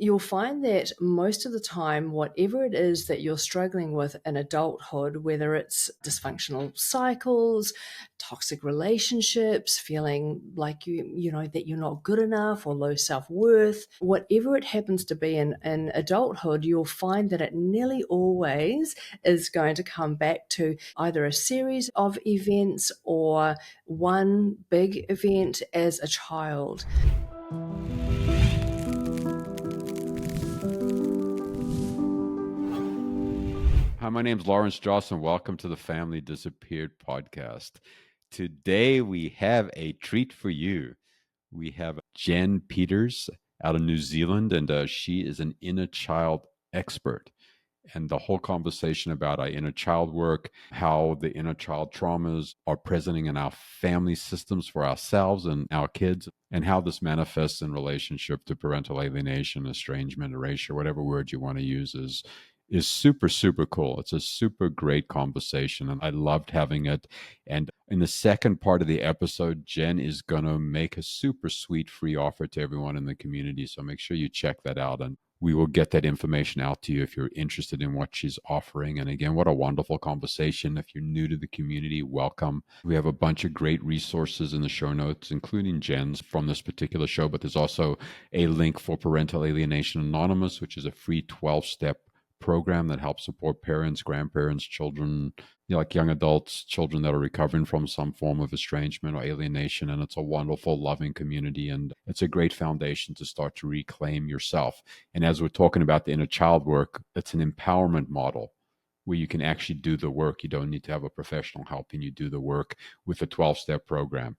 you'll find that most of the time, whatever it is that you're struggling with in adulthood, whether it's dysfunctional cycles, toxic relationships, feeling like that you're not good enough or low self-worth, whatever it happens to be in adulthood, you'll find that it nearly always is going to come back to either a series of events or one big event as a child. Hi, my name's Lawrence Joss, and welcome to the Family Disappeared podcast. Today, we have a treat for you. We have Jen Peters out of New Zealand, and she is an inner child expert. And the whole conversation about our inner child work, how the inner child traumas are present in our family systems for ourselves and our kids, and how this manifests in relationship to parental alienation, estrangement, erasure, whatever word you want to use is super, super cool. It's a super great conversation, and I loved having it. And in the second part of the episode, Jen is going to make a super sweet free offer to everyone in the community. So make sure you check that out, and we will get that information out to you if you're interested in what she's offering. And again, what a wonderful conversation. If you're new to the community, welcome. We have a bunch of great resources in the show notes, including Jen's from this particular show, but there's also a link for Parental Alienation Anonymous, which is a free 12-step program that helps support parents, grandparents, children, like young adults, children that are recovering from some form of estrangement or alienation. And it's a wonderful, loving community. And it's a great foundation to start to reclaim yourself. And as we're talking about the inner child work, it's an empowerment model where you can actually do the work. You don't need to have a professional helping you do the work with a 12-step program.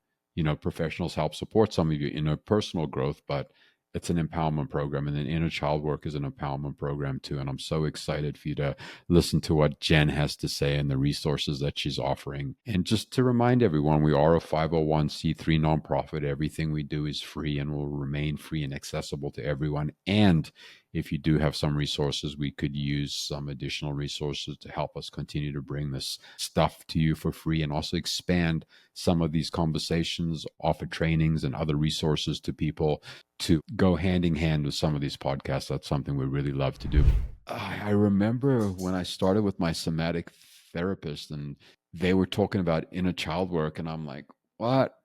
Professionals help support some of your interpersonal growth, but it's an empowerment program, and then inner child work is an empowerment program too. And I'm so excited for you to listen to what Jen has to say and the resources that she's offering. And just to remind everyone, we are a 501c3 nonprofit. Everything we do is free and will remain free and accessible to everyone. And if you do have some resources, we could use some additional resources to help us continue to bring this stuff to you for free, and also expand some of these conversations, offer trainings and other resources to people to go hand in hand with some of these podcasts. That's something we really love to do. I remember when I started with my somatic therapist, and they were talking about inner child work, and I'm like, what?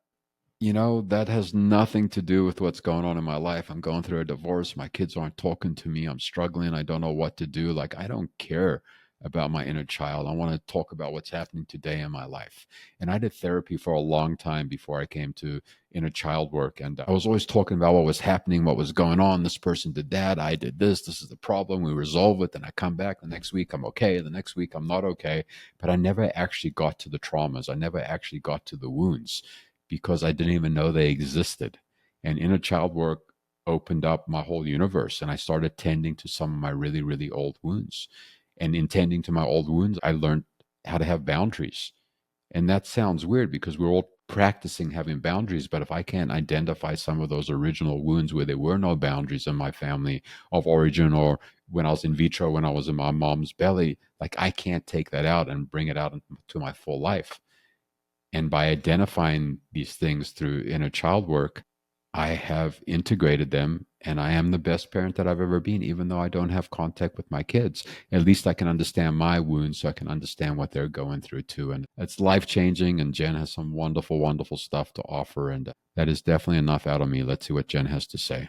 That has nothing to do with what's going on in my life. I'm going through a divorce. My kids aren't talking to me. I'm struggling. I don't know what to do. Like, I don't care about my inner child. I want to talk about what's happening today in my life. And I did therapy for a long time before I came to inner child work. And I was always talking about what was happening, what was going on. This person did that. I did this. This is the problem. We resolve it. Then I come back the next week. I'm okay. The next week I'm not okay. But I never actually got to the traumas. I never actually got to the wounds, because I didn't even know they existed. And inner child work opened up my whole universe, and I started tending to some of my really, really old wounds. And in tending to my old wounds, I learned how to have boundaries. And that sounds weird because we're all practicing having boundaries. But if I can't identify some of those original wounds where there were no boundaries in my family of origin, or when I was in vitro, when I was in my mom's belly, like, I can't take that out and bring it out into my full life. And by identifying these things through inner child work, I have integrated them, and I am the best parent that I've ever been, even though I don't have contact with my kids. At least I can understand my wounds, so I can understand what they're going through too. And it's life-changing, and Jen has some wonderful, wonderful stuff to offer. And that is definitely enough out of me. Let's see what Jen has to say.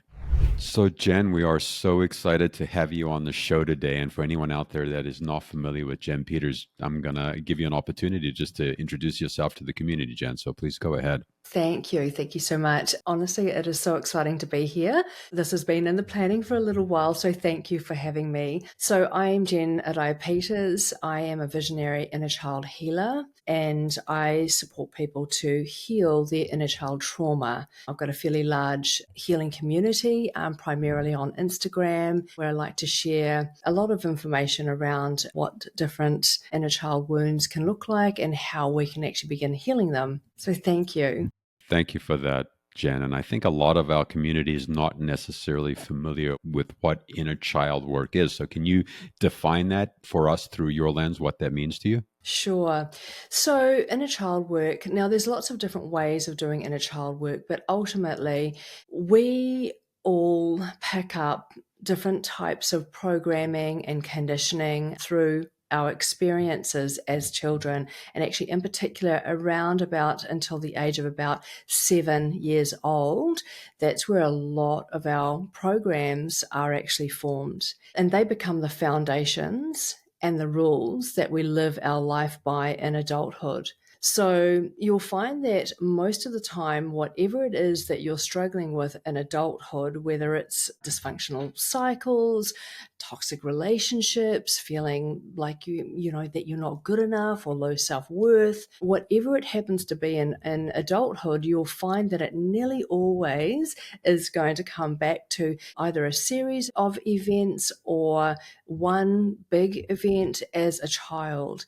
So, Jen, we are so excited to have you on the show today. And for anyone out there that is not familiar with Jen Peters, I'm going to give you an opportunity just to introduce yourself to the community, Jen. So please go ahead. Thank you. Thank you so much. Honestly, it is so exciting to be here. This has been in the planning for a little while, so thank you for having me. So I am Jen Peters. I am a visionary inner child healer, and I support people to heal their inner child trauma. I've got a fairly large healing community, primarily on Instagram, where I like to share a lot of information around what different inner child wounds can look like and how we can actually begin healing them. So thank you. Thank you for that, Jen. And I think a lot of our community is not necessarily familiar with what inner child work is. So can you define that for us through your lens, what that means to you? Sure. So inner child work, now there's lots of different ways of doing inner child work, but ultimately we all pick up different types of programming and conditioning through our experiences as children, and actually in particular around about until the age of about 7 years old. That's where a lot of our programs are actually formed, and they become the foundations and the rules that we live our life by in adulthood. So you'll find that most of the time, whatever it is that you're struggling with in adulthood, whether it's dysfunctional cycles, toxic relationships, feeling like you know that you're not good enough or low self-worth, whatever it happens to be in adulthood, you'll find that it nearly always is going to come back to either a series of events or one big event as a child.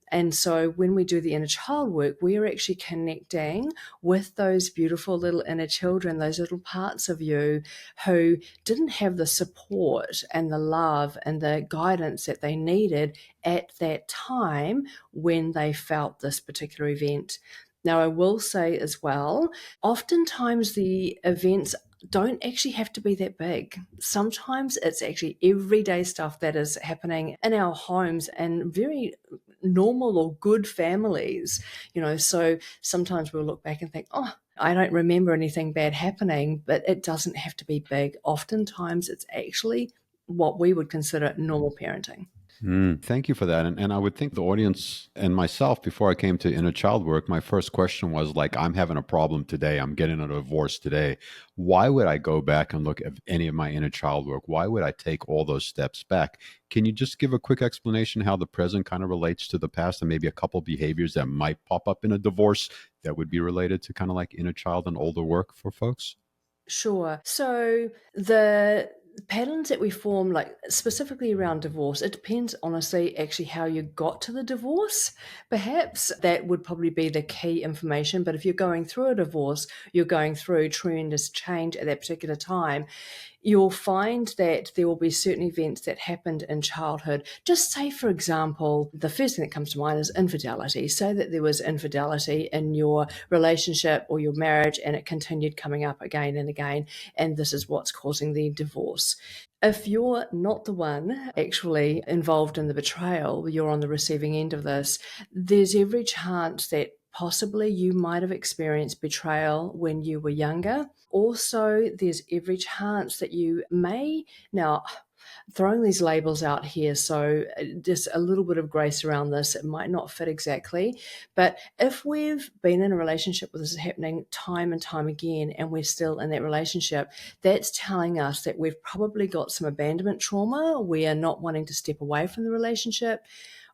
And so when we do the inner child work, we are actually connecting with those beautiful little inner children, those little parts of you who didn't have the support and the love and the guidance that they needed at that time when they felt this particular event. Now, I will say as well, oftentimes the events don't actually have to be that big. Sometimes it's actually everyday stuff that is happening in our homes and very normal or good families, so sometimes we'll look back and think, oh, I don't remember anything bad happening, but it doesn't have to be big. Oftentimes it's actually what we would consider normal parenting. Thank you for that. And I would think the audience and myself, before I came to inner child work, my first question was like, I'm having a problem today. I'm getting a divorce today. Why would I go back and look at any of my inner child work? Why would I take all those steps back? Can you just give a quick explanation how the present kind of relates to the past, and maybe a couple behaviors that might pop up in a divorce that would be related to kind of like inner child and older work for folks? Sure. So the patterns that we form, like specifically around divorce, it depends honestly actually how you got to the divorce. Perhaps that would probably be the key information. But if you're going through a divorce, you're going through tremendous change at that particular time, you'll find that there will be certain events that happened in childhood. Just say, for example, the first thing that comes to mind is infidelity. Say that there was infidelity in your relationship or your marriage and it continued coming up again and again, and this is what's causing the divorce. If you're not the one actually involved in the betrayal, you're on the receiving end of this, there's every chance that possibly you might have experienced betrayal when you were younger. Also, there's every chance that you may now, throwing these labels out here, so just a little bit of grace around this. It might not fit exactly, but if we've been in a relationship where this is happening time and time again and we're still in that relationship, that's telling us that we've probably got some abandonment trauma. We are not wanting to step away from the relationship,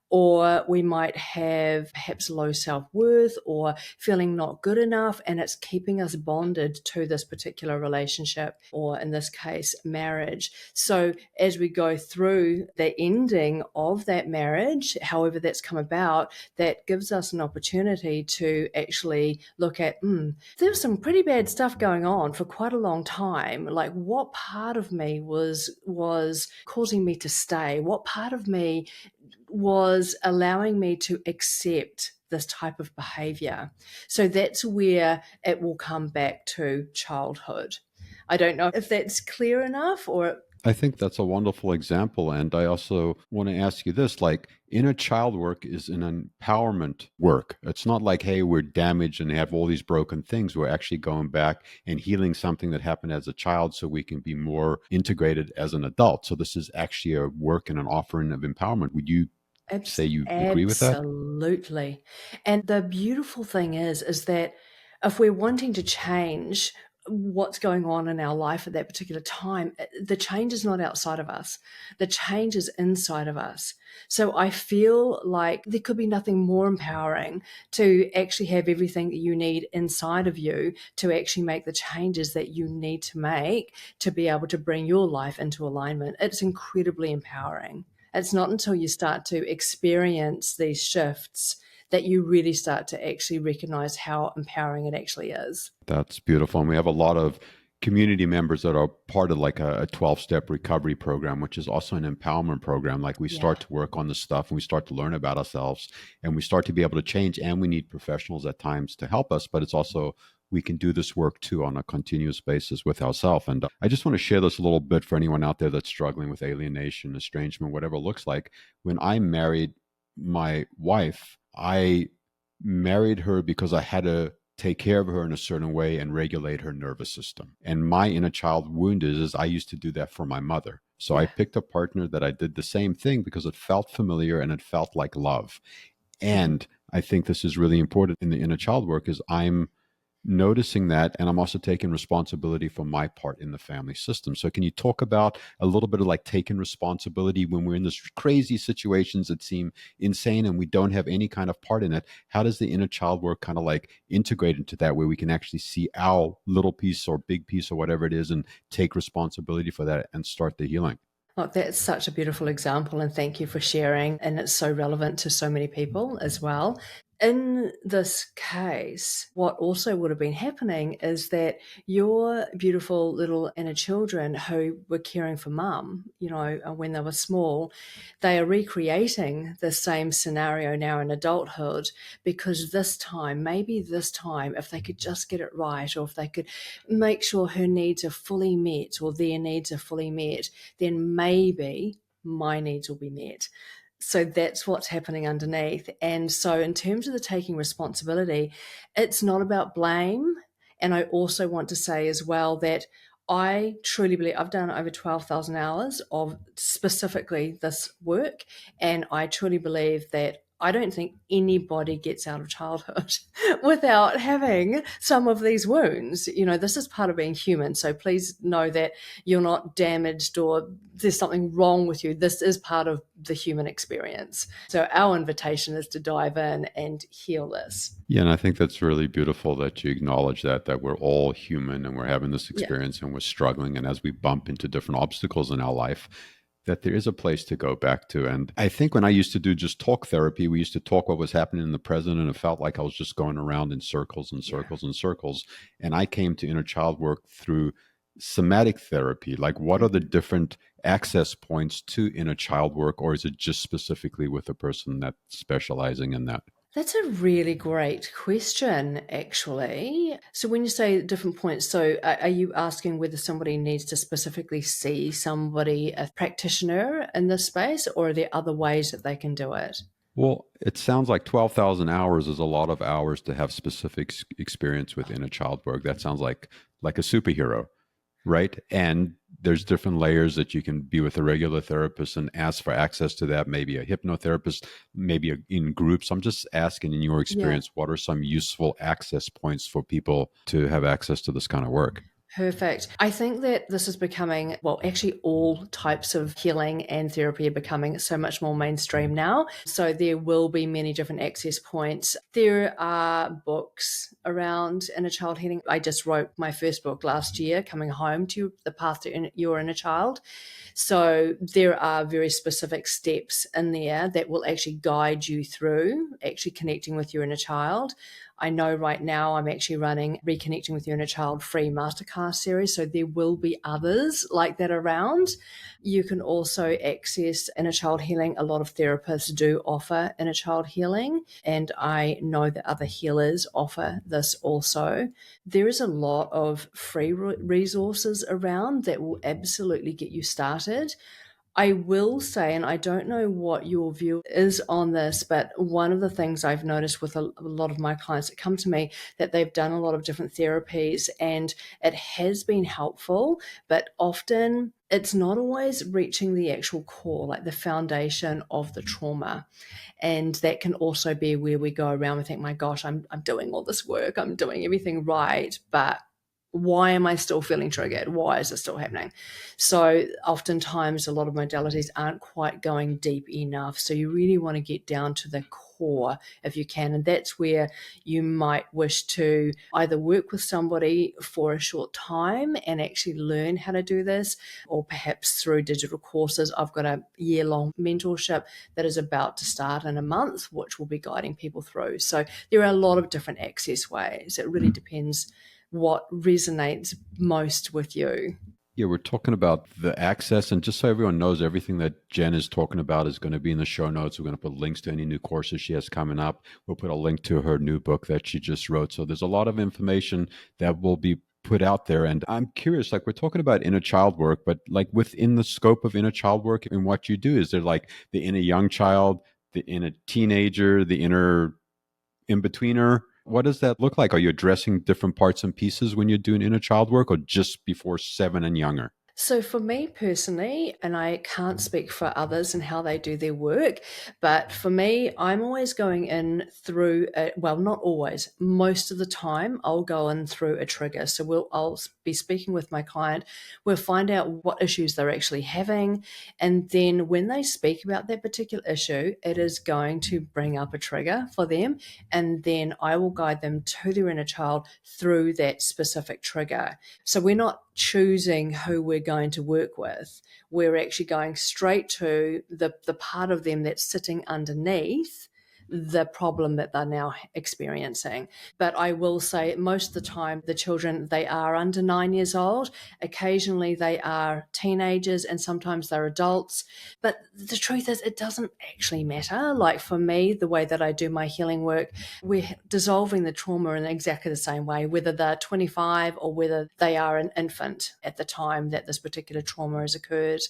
or we might have perhaps low self-worth or feeling not good enough, and it's keeping us bonded to this particular relationship, or in this case marriage. So as we go through the ending of that marriage, however that's come about, that gives us an opportunity to actually look at, there's some pretty bad stuff going on for quite a long time. Like, what part of me was causing me to stay? What part of me was allowing me to accept this type of behavior? So that's where it will come back to childhood. I don't know if that's clear enough, or I think that's a wonderful example. And I also want to ask you this, like, inner child work is an empowerment work. It's not like, hey, we're damaged and have all these broken things. We're actually going back and healing something that happened as a child so we can be more integrated as an adult. So this is actually a work and an offering of empowerment. Would you say you agree with that? absolutely. And the beautiful thing is that if we're wanting to change what's going on in our life at that particular time, the change is not outside of us. The change is inside of us. So I feel like there could be nothing more empowering to actually have everything that you need inside of you to actually make the changes that you need to make to be able to bring your life into alignment. It's incredibly empowering. It's not until you start to experience these shifts that you really start to actually recognize how empowering it actually is. That's beautiful. And we have a lot of community members that are part of like a 12-step recovery program, which is also an empowerment program. Like, we Yeah. start to work on this stuff and we start to learn about ourselves and we start to be able to change. And we need professionals at times to help us, but it's also we can do this work too on a continuous basis with ourselves. And I just want to share this a little bit for anyone out there that's struggling with alienation, estrangement, whatever it looks like. When I married my wife, I married her because I had to take care of her in a certain way and regulate her nervous system. And my inner child wound is I used to do that for my mother. So I Yeah. picked a partner that I did the same thing because it felt familiar and it felt like love. Mhm. And I think this is really important in the inner child work is I'm noticing that, and I'm also taking responsibility for my part in the family system. So can you talk about a little bit of like taking responsibility when we're in this crazy situations that seem insane and we don't have any kind of part in it? How does the inner child work kind of like integrate into that, where we can actually see our little piece or big piece or whatever it is and take responsibility for that and start the healing? Oh, that's such a beautiful example, and thank you for sharing. And it's so relevant to so many people as well. In this case, what also would have been happening is that your beautiful little inner children who were caring for mum, when they were small, they are recreating the same scenario now in adulthood, because maybe this time, if they could just get it right, or if they could make sure her needs are fully met or their needs are fully met, then maybe my needs will be met. So that's what's happening underneath. And so, in terms of the taking responsibility, it's not about blame. And I also want to say as well that I truly believe I've done over 12,000 hours of specifically this work. And I truly believe that I don't think anybody gets out of childhood without having some of these wounds. This is part of being human. So please know that you're not damaged or there's something wrong with you. This is part of the human experience. So our invitation is to dive in and heal this. Yeah, and I think that's really beautiful that you acknowledge that we're all human and we're having this Yeah. experience and we're struggling. And as we bump into different obstacles in our life, that there is a place to go back to. And I think when I used to do just talk therapy, we used to talk what was happening in the present, and it felt like I was just going around in circles and Yeah. circles and circles. And I came to inner child work through somatic therapy. Like, what are the Mhm. different access points to inner child work, or is it just specifically with a person that's specializing in that? That's a really great question, actually. So, when you say different points, so are you asking whether somebody needs to specifically see somebody, a practitioner in this space, or are there other ways that they can do it? Well, it sounds like 12,000 hours is a lot of hours to have specific experience with inner child work. That sounds like a superhero, right? And there's different layers that you can be with a regular therapist and ask for access to that, maybe a hypnotherapist, maybe in groups. I'm just asking, in your Yeah. experience, what are some useful access points for people to have access to this kind of work? Perfect. I think that this is becoming, well, actually, all types of healing and therapy are becoming so much more mainstream now. So there will be many different access points. There are books around inner child healing. I just wrote my first book last year, Coming Home to The Path to Your Inner Child. So there are very specific steps in there that will actually guide you through actually connecting with your inner child. I know right now I'm actually running Reconnecting with Your Inner Child free masterclass series. So there will be others like that around. You can also access inner child healing. A lot of therapists do offer inner child healing, and I know that other healers offer this also. There is a lot of free resources around that will absolutely get you started. I will say, and I don't know what your view is on this, but one of the things I've noticed with a lot of my clients that come to me, that they've done a lot of different therapies and it has been helpful, but often it's not always reaching the actual core, like the foundation of the trauma. And that can also be where we go around and think, my gosh, I'm doing all this work, I'm doing everything right, but why am I still feeling triggered? Why is this still happening? So oftentimes a lot of modalities aren't quite going deep enough. So you really want to get down to the core if you can. And that's where you might wish to either work with somebody for a short time and actually learn how to do this, or perhaps through digital courses. I've got a year-long mentorship that is about to start in a month, which will be guiding people through. So there are a lot of different access ways. It really depends what resonates most with you. Yeah, we're talking about the access, and just so everyone knows, everything that Jen is talking about is going to be in the show notes. We're going to put links to any new courses she has coming up. We'll put a link to her new book that she just wrote. So there's a lot of information that will be put out there. And I'm curious, like we're talking about inner child work, but like within the scope of inner child work and what you do, is there like the inner young child, the inner teenager, the inner in-betweener? What does that look like? Are you addressing different parts and pieces when you're doing inner child work, or just before 7 and younger? So, for me personally, and I can't speak for others and how they do their work, but for me, I'm always going in through, well, not always, most of the time, I'll go in through a trigger. So, I'll be speaking with my client, we'll find out what issues they're actually having. And then when they speak about that particular issue, it is going to bring up a trigger for them. And then I will guide them to their inner child through that specific trigger. So, we're not choosing who we're going to work with. We're actually going straight to the part of them that's sitting underneath the problem that they're now experiencing. But I will say most of the time, the children, they are under 9 years old. Occasionally they are teenagers and sometimes they're adults. But the truth is, it doesn't actually matter. Like for me, the way that I do my healing work, we're dissolving the trauma in exactly the same way, whether they're 25 or whether they are an infant at the time that this particular trauma has occurred.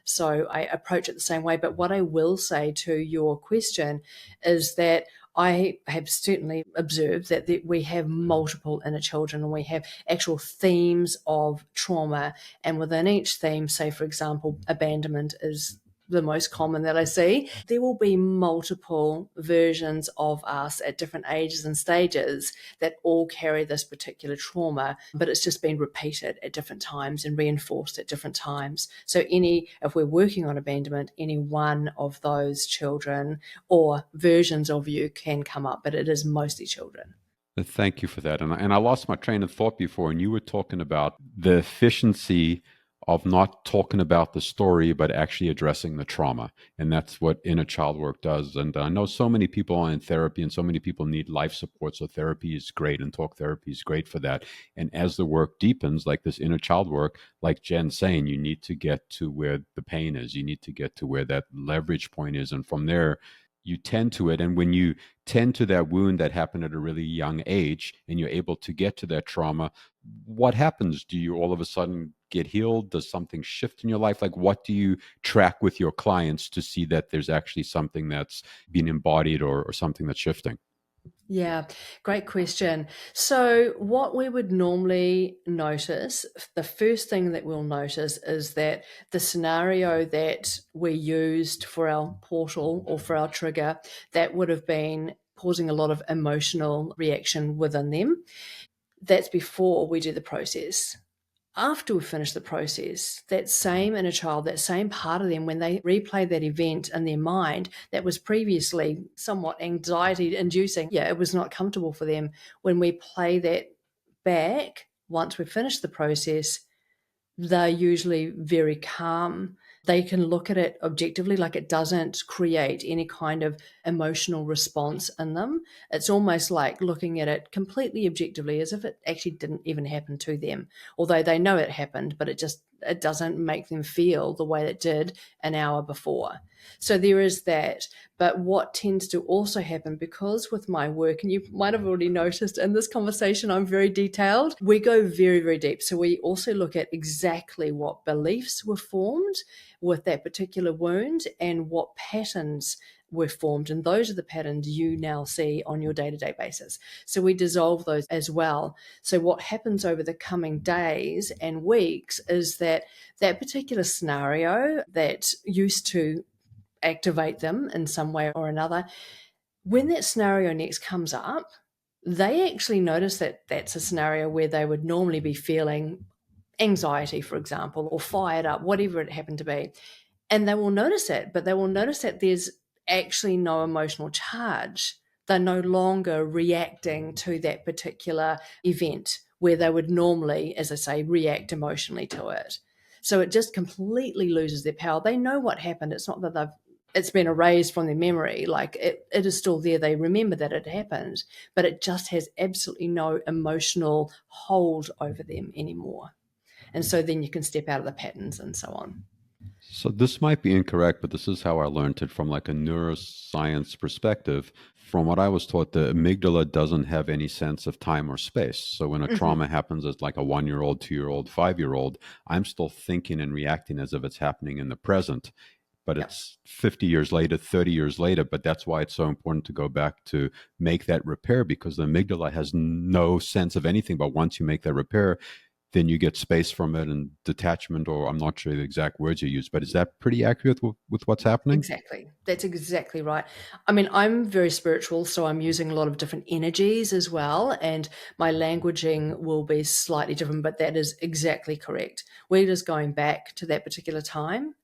So I approach it the same way. But what I will say to your question is that I have certainly observed that we have multiple inner children and we have actual themes of trauma. And within each theme, say, for example, abandonment is the most common that I see, there will be multiple versions of us at different ages and stages that all carry this particular trauma, but it's just been repeated at different times and reinforced at different times. So if we're working on abandonment, any one of those children or versions of you can come up, but it is mostly children. Thank you for that. And I lost my train of thought before, and you were talking about the efficiency of not talking about the story, but actually addressing the trauma. And that's what inner child work does. And I know so many people are in therapy and so many people need life support. So therapy is great and talk therapy is great for that. And as the work deepens, like this inner child work, like Jen's saying, you need to get to where the pain is. You need to get to where that leverage point is. And from there, you tend to it. And when you tend to that wound that happened at a really young age and you're able to get to that trauma, what happens? Do you all of a sudden get healed? Does something shift in your life? Like, what do you track with your clients to see that there's actually something that's being embodied or something that's shifting? Yeah, great question. So, what we would normally notice, the first thing that we'll notice is that the scenario that we used for our portal or for our trigger, that would have been causing a lot of emotional reaction within them. That's before we do the process. After we finish the process, that same inner child, that same part of them, when they replay that event in their mind that was previously somewhat anxiety inducing, yeah, it was not comfortable for them. When we play that back, once we finish the process, they're usually very calm. They can look at it objectively, like it doesn't create any kind of emotional response in them. It's almost like looking at it completely objectively as if it actually didn't even happen to them, although they know it happened, but it doesn't make them feel the way it did an hour before. So there is that. But what tends to also happen, because with my work, and you might have already noticed in this conversation, I'm very detailed. We go very, very deep. So we also look at exactly what beliefs were formed with that particular wound and what patterns were formed. And those are the patterns you now see on your day-to-day basis. So we dissolve those as well. So what happens over the coming days and weeks is that that particular scenario that used to activate them in some way or another, when that scenario next comes up, they actually notice that that's a scenario where they would normally be feeling anxiety, for example, or fired up, whatever it happened to be. And they will notice it, but they will notice that there's actually no emotional charge. They're no longer reacting to that particular event where they would normally, as I say, react emotionally to it. So it just completely loses their power. They know what happened. It's not that it's been erased from their memory. Like it is still there. They remember that it happened, but it just has absolutely no emotional hold over them anymore. And so then you can step out of the patterns and so on. So this might be incorrect, but this is how I learned it from like a neuroscience perspective. From what I was taught, the amygdala doesn't have any sense of time or space. So when a Hmm. trauma happens as like a 1 year old, 2 year old, 5 year old, I'm still thinking and reacting as if it's happening in the present. But Yep, it's 50 years later, 30 years later. But that's why it's so important to go back to make that repair, because the amygdala has no sense of anything. But once you make that repair, then you get space from it and detachment, or I'm not sure the exact words you use, but is that pretty accurate with what's happening? exactly. That's exactly right. I mean, I'm very spiritual, so I'm using a lot of different energies as well, and my languaging will be slightly different, but that is exactly correct. We're just going back to that particular time.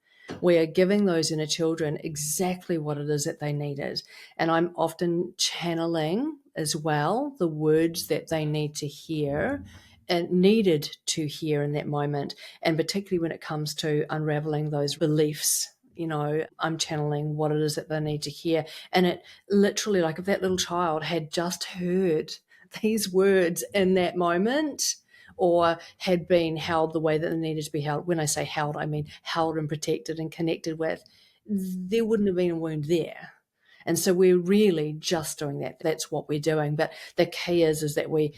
We are giving those inner children exactly what it is that they needed. And I'm often channeling as well the words that they need to hear and needed to hear in that moment. And particularly when it comes to unraveling those beliefs, I'm channeling what it is that they need to hear. And it literally, like if that little child had just heard these words in that moment, or had been held the way that they needed to be held. When I say held, I mean held and protected and connected with. There wouldn't have been a wound there. And so we're really just doing that. That's what we're doing. But the key is that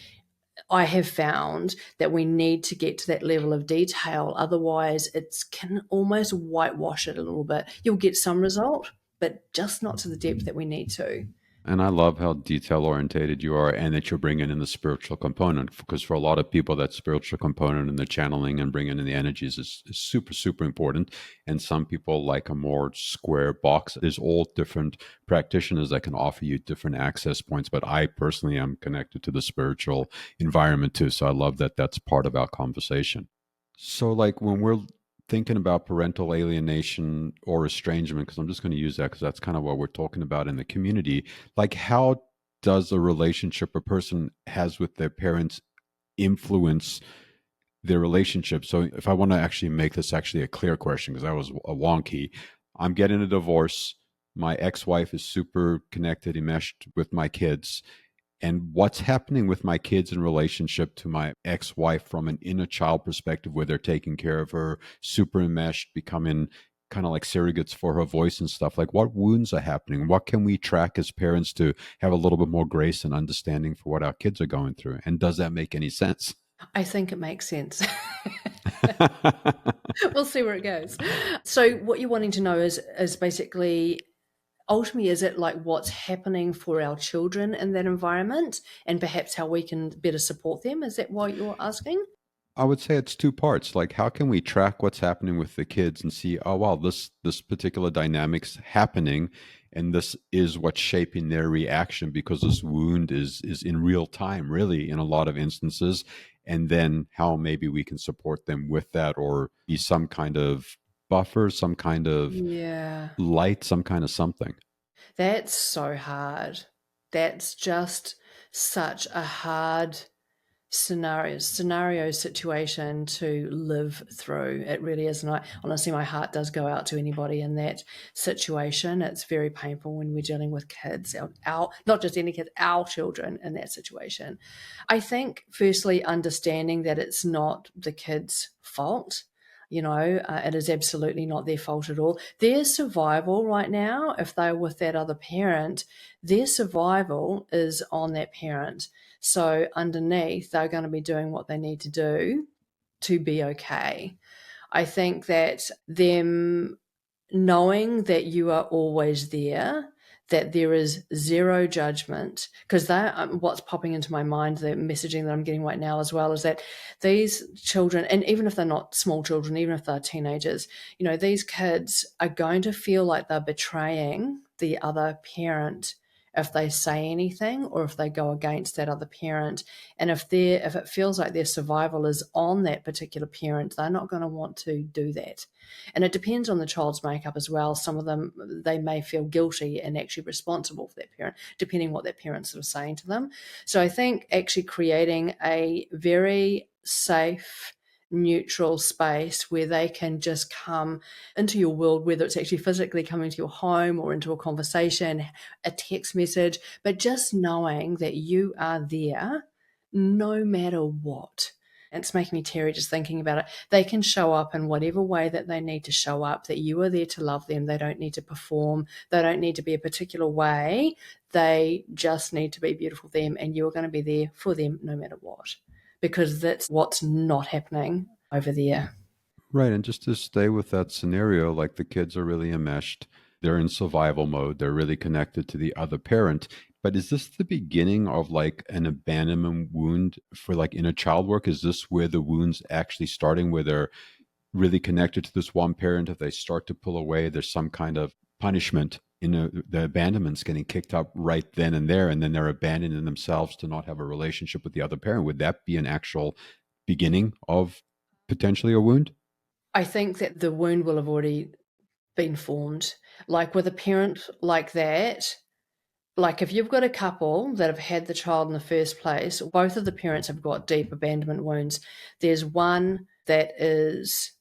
I have found that we need to get to that level of detail. Otherwise, it can almost whitewash it a little bit. You'll get some result, but just not to the depth that we need to. And I love how detail orientated you are, and that you're bringing in the spiritual component, because for a lot of people, that spiritual component and the channeling and bringing in the energies is super, super important. And some people like a more square box. There's all different practitioners that can offer you different access points. But I personally am connected to the spiritual environment too. So I love that that's part of our conversation. So, like when we're thinking about parental alienation or estrangement, because I'm just going to use that because that's kind of what we're talking about in the community, like how does a relationship a person has with their parents influence their relationship? So, if I want to actually make this actually a clear question, because that was a wonky, I'm getting a divorce. My ex wife is super connected, enmeshed with my kids, and what's happening with my kids in relationship to my ex-wife from an inner child perspective, where they're taking care of her, super enmeshed, becoming kind of like surrogates for her voice and stuff. Like, what wounds are happening? What can we track as parents to have a little bit more grace and understanding for what our kids are going through? And does that make any sense? I think it makes sense. We'll see where it goes. So, what you're wanting to know is basically ultimately, is it like what's happening for our children in that environment, and perhaps how we can better support them? Is that what you're asking? I would say it's two parts. Like, how can we track what's happening with the kids and see, oh wow, this particular dynamic's happening, and this is what's shaping their reaction, because this wound is in real time, really, in a lot of instances. And then how maybe we can support them with that, or be some kind of buffer, some kind of Yeah, light, some kind of something. that's so hard. That's just such a hard scenario situation to live through. It really is. And honestly, my heart does go out to anybody in that situation. It's very painful when we're dealing with kids, our not just any kids, our children in that situation. I think firstly understanding that it's not the kids' fault. It is absolutely not their fault at all. Their survival right now, if they're with that other parent, their survival is on that parent. So underneath, they're going to be doing what they need to do to be okay. I think that them knowing that you are always there, that there is zero judgment, because that what's popping into my mind, the messaging that I'm getting right now as well, is that these children, and even if they're not small children, even if they're teenagers, these kids are going to feel like they're betraying the other parent if they say anything or if they go against that other parent. And if it feels like their survival is on that particular parent, they're not going to want to do that. And it depends on the child's makeup as well. Some of them, they may feel guilty and actually responsible for that parent, depending what that parent's sort of saying to them. So I think actually creating a very safe, neutral space where they can just come into your world, whether it's actually physically coming to your home or into a conversation, a text message, but just knowing that you are there no matter what. It's making me teary just thinking about it. They can show up in whatever way that they need to show up, that you are there to love them. They don't need to perform. They don't need to be a particular way. They just need to be beautiful them, and you're going to be there for them no matter what, because that's what's not happening over there. Right. And just to stay with that scenario, like the kids are really enmeshed, they're in survival mode, they're really connected to the other parent. But is this the beginning of like an abandonment wound for like inner child work? Is this where the wound's actually starting, where they're really connected to this one parent? If they start to pull away, there's some kind of punishment the abandonment's getting kicked up right then and there, and then they're abandoning themselves to not have a relationship with the other parent. Would that be an actual beginning of potentially a wound? I think that the wound will have already been formed. Like with a parent like that, like if you've got a couple that have had the child in the first place, both of the parents have got deep abandonment wounds. There's one that is,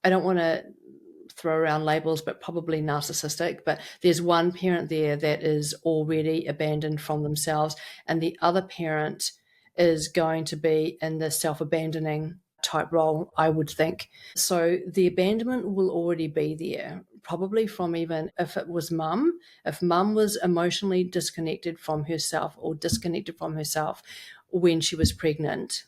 I don't want to throw around labels, but probably narcissistic. But there's one parent there that is already abandoned from themselves, and the other parent is going to be in the self-abandoning type role, I would think. So the abandonment will already be there, probably from even if it was mum, if mum was emotionally disconnected from herself or disconnected from herself when she was pregnant,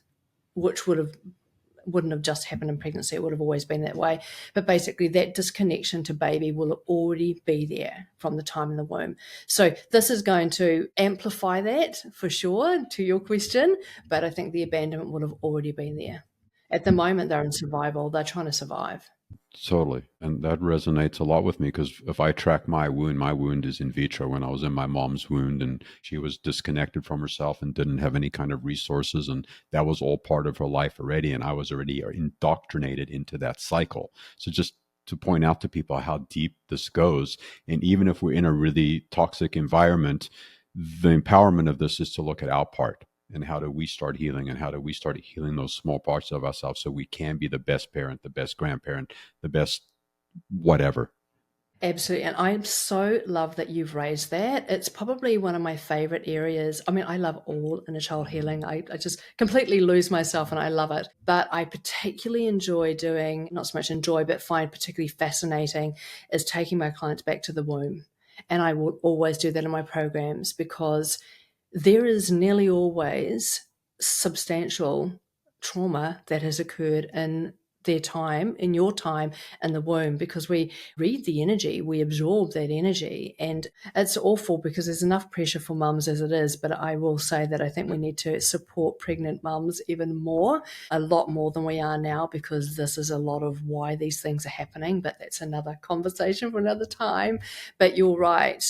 which wouldn't have just happened in pregnancy, it would have always been that way. But basically that disconnection to baby will already be there from the time in the womb. So this is going to amplify that for sure, to your question, but I think the abandonment would have already been there. At the moment they're in survival, they're trying to survive. Totally. And that resonates a lot with me because if I track my wound is in vitro. When I was in my mom's wound and she was disconnected from herself and didn't have any kind of resources, and that was all part of her life already. And I was already indoctrinated into that cycle. So just to point out to people how deep this goes. And even if we're in a really toxic environment, the empowerment of this is to look at our part. And how do we start healing, and how do we start healing those small parts of ourselves so we can be the best parent, the best grandparent, the best whatever. Absolutely. And I so love that you've raised that. It's probably one of my favorite areas. I mean, I love all inner child healing. I just completely lose myself and I love it. But I particularly enjoy doing, not so much enjoy, but find particularly fascinating is taking my clients back to the womb. And I will always do that in my programs because there is nearly always substantial trauma that has occurred in their time, in your time in the womb, because we read the energy, we absorb that energy. And it's awful because there's enough pressure for mums as it is. But I will say that I think we need to support pregnant mums even more, a lot more than we are now, because this is a lot of why these things are happening. But that's another conversation for another time. But you're right.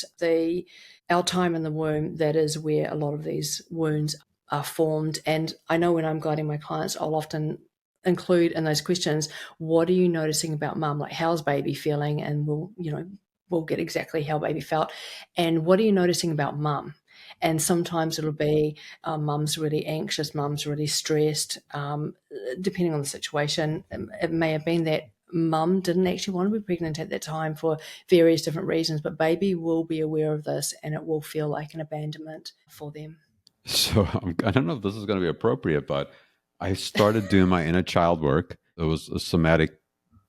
Our time in the womb, that is where a lot of these wounds are formed. And I know when I'm guiding my clients, I'll often include in those questions, what are you noticing about mum? Like, how's baby feeling? And we'll get exactly how baby felt. And what are you noticing about mum? And sometimes it'll be mum's really anxious, mum's really stressed, depending on the situation. It may have been that mum didn't actually want to be pregnant at that time for various different reasons, but baby will be aware of this and it will feel like an abandonment for them. So I don't know if this is going to be appropriate, but I started doing my inner child work. It was a somatic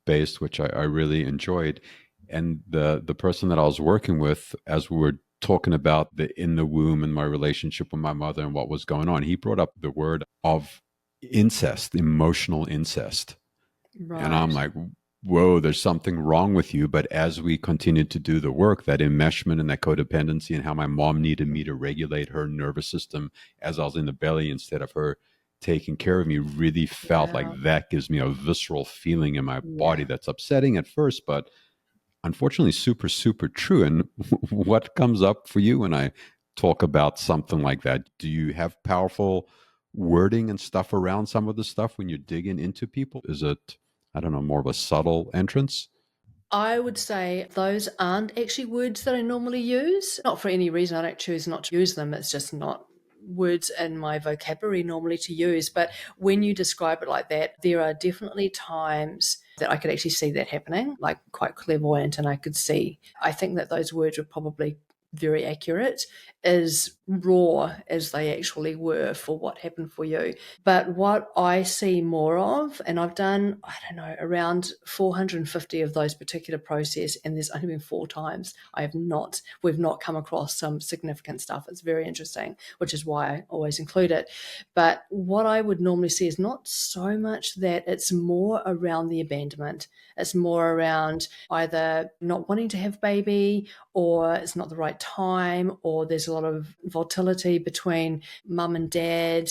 based, which I really enjoyed. And the person that I was working with, as we were talking about the in the womb and my relationship with my mother and what was going on, he brought up the word of incest, emotional incest. And I'm Right. like, whoa, there's something wrong with you. But as we continued to do the work, that enmeshment and that codependency, and how my mom needed me to regulate her nervous system as I was in the belly instead of her taking care of me, really felt like Yeah. that gives me a visceral feeling in my body Yeah. that's upsetting at first, but unfortunately super, super true. And what comes up for you when I talk about something like that? Do you have powerful wording and stuff around some of the stuff when you're digging into people? Is it, I don't know, more of a subtle entrance? I would say those aren't actually words that I normally use. Not for any reason. I don't choose not to use them. It's just not words in my vocabulary normally to use. But when you describe it like that, there are definitely times that I could actually see that happening, like quite clairvoyant, and I could see. I think that those words would probably very accurate, as raw as they actually were for what happened for you. But what I see more of, and I've done, I don't know, around 450 of those particular process, and there's only been 4 times we've not come across some significant stuff. It's very interesting, which is why I always include it. But what I would normally see is not so much that, it's more around the abandonment. It's more around either not wanting to have baby, or it's not the right time, or there's a lot of volatility between mum and dad.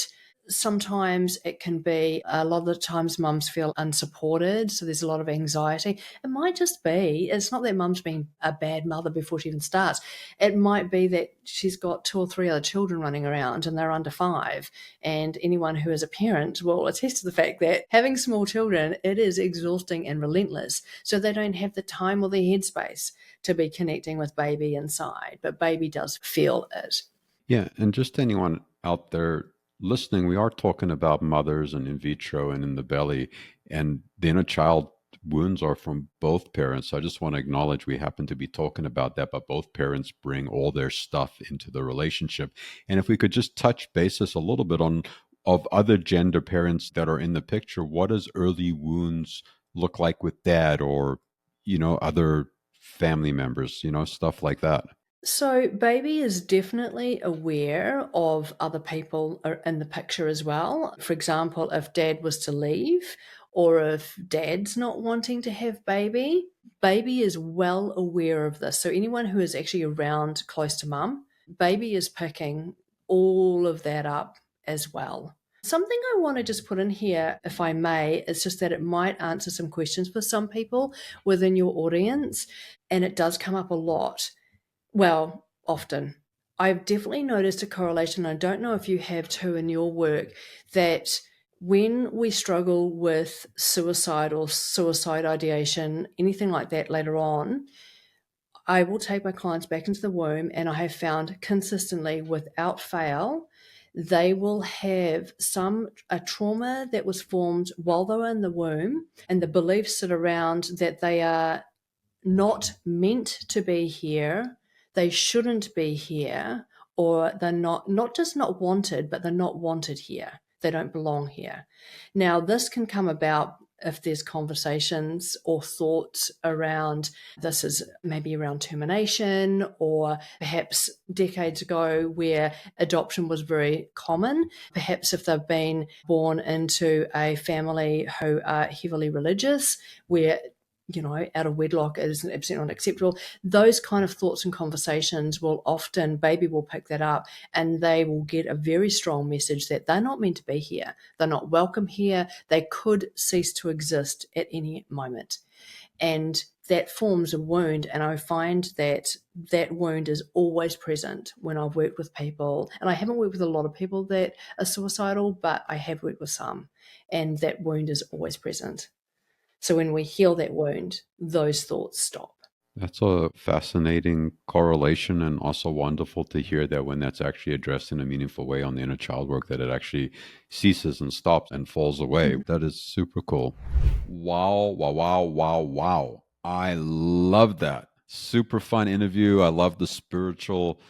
Sometimes it can be, a lot of the times mums feel unsupported, so there's a lot of anxiety. It might just be, it's not that mum's been a bad mother before she even starts. It might be that she's got 2 or 3 other children running around and they're under 5. And anyone who is a parent will attest to the fact that having small children, it is exhausting and relentless. So they don't have the time or the headspace to be connecting with baby inside, but baby does feel it. Yeah, and just anyone out there listening, we are talking about mothers and in vitro and in the belly, and the inner child wounds are from both parents. So I just want to acknowledge we happen to be talking about that, but both parents bring all their stuff into the relationship. And if we could just touch basis a little bit on of other gender parents that are in the picture, what does early wounds look like with dad or, other family members, stuff like that? So, baby is definitely aware of other people in the picture as well. For example, if dad was to leave, or if dad's not wanting to have baby, baby is well aware of this. So, anyone who is actually around close to mum, baby is picking all of that up as well. Something I want to just put in here, if I may, is just that it might answer some questions for some people within your audience, and it does come up a lot. Well, often. I've definitely noticed a correlation. I don't know if you have too in your work, that when we struggle with suicide or suicide ideation, anything like that later on, I will take my clients back into the womb, and I have found consistently, without fail, they will have a trauma that was formed while they were in the womb, and the beliefs sit around that they are not meant to be here, they shouldn't be here, or they're not just not wanted, but they're not wanted here. They don't belong here. Now, this can come about if there's conversations or thoughts around, this is maybe around termination, or perhaps decades ago where adoption was very common. Perhaps if they've been born into a family who are heavily religious, where out of wedlock is absolutely not acceptable. Those kind of thoughts and conversations will often, baby will pick that up, and they will get a very strong message that they're not meant to be here. They're not welcome here. They could cease to exist at any moment. And that forms a wound. And I find that that wound is always present when I've worked with people. And I haven't worked with a lot of people that are suicidal, but I have worked with some. And that wound is always present. So when we heal that wound, those thoughts stop. That's a fascinating correlation, and also wonderful to hear that when that's actually addressed in a meaningful way on the inner child work, that it actually ceases and stops and falls away. Mhm. That is super cool. Wow, wow, wow, wow, wow. I love that. Super fun interview. I love the spiritual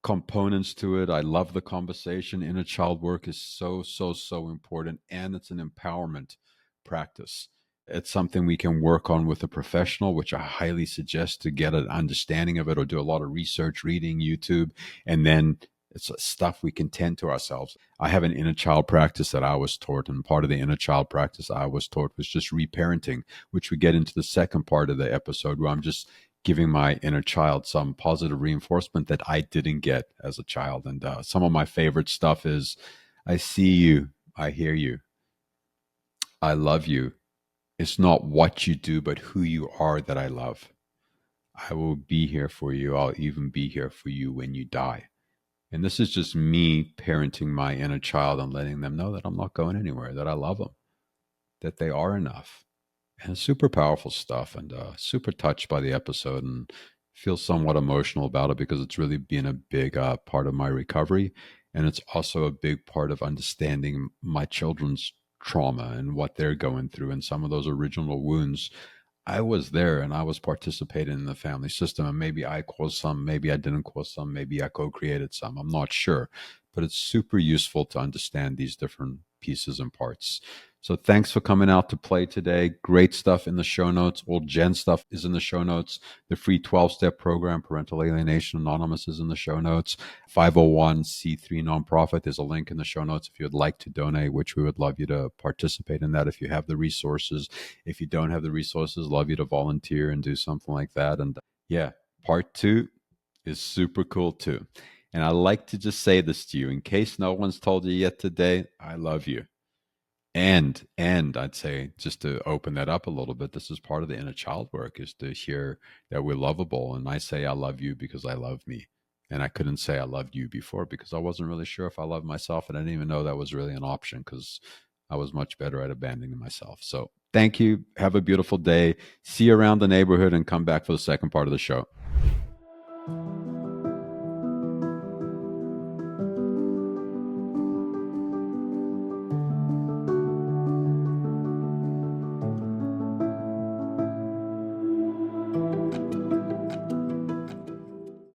components to it. I love the conversation. Inner child work is so, so, so important, and it's an empowerment practice. It's something we can work on with a professional, which I highly suggest to get an understanding of it, or do a lot of research, reading, YouTube, and then it's stuff we can tend to ourselves. I have an inner child practice that I was taught, and part of the inner child practice I was taught was just reparenting, which we get into the second part of the episode, where I'm just giving my inner child some positive reinforcement that I didn't get as a child. And some of my favorite stuff is, I see you, I hear you, I love you. It's not what you do, but who you are that I love. I will be here for you. I'll even be here for you when you die. And this is just me parenting my inner child and letting them know that I'm not going anywhere, that I love them, that they are enough. And super powerful stuff, and super touched by the episode, and feel somewhat emotional about it because it's really been a big part of my recovery. And it's also a big part of understanding my children's trauma and what they're going through, and some of those original wounds I was there and I was participating in the family system, and maybe I caused some, maybe I didn't cause some, maybe I co-created some. I'm not sure, but it's super useful to understand these different pieces and parts. So thanks for coming out to play today. Great stuff in the show notes. All Jen stuff is in the show notes. The free 12-step program, Parental Alienation Anonymous, is in the show notes. 501c3 nonprofit. There's a link in the show notes if you would like to donate, which we would love you to participate in that if you have the resources. If you don't have the resources, love you to volunteer and do something like that. And yeah, part 2 is super cool too. And I like to just say this to you in case no one's told you yet today, I love you. And I'd say, just to open that up a little bit, this is part of the inner child work, is to hear that we're lovable. And I say I love you because I love me. And I couldn't say I loved you before because I wasn't really sure if I loved myself. And I didn't even know that was really an option because I was much better at abandoning myself. So thank you. Have a beautiful day. See you around the neighborhood and come back for the second part of the show.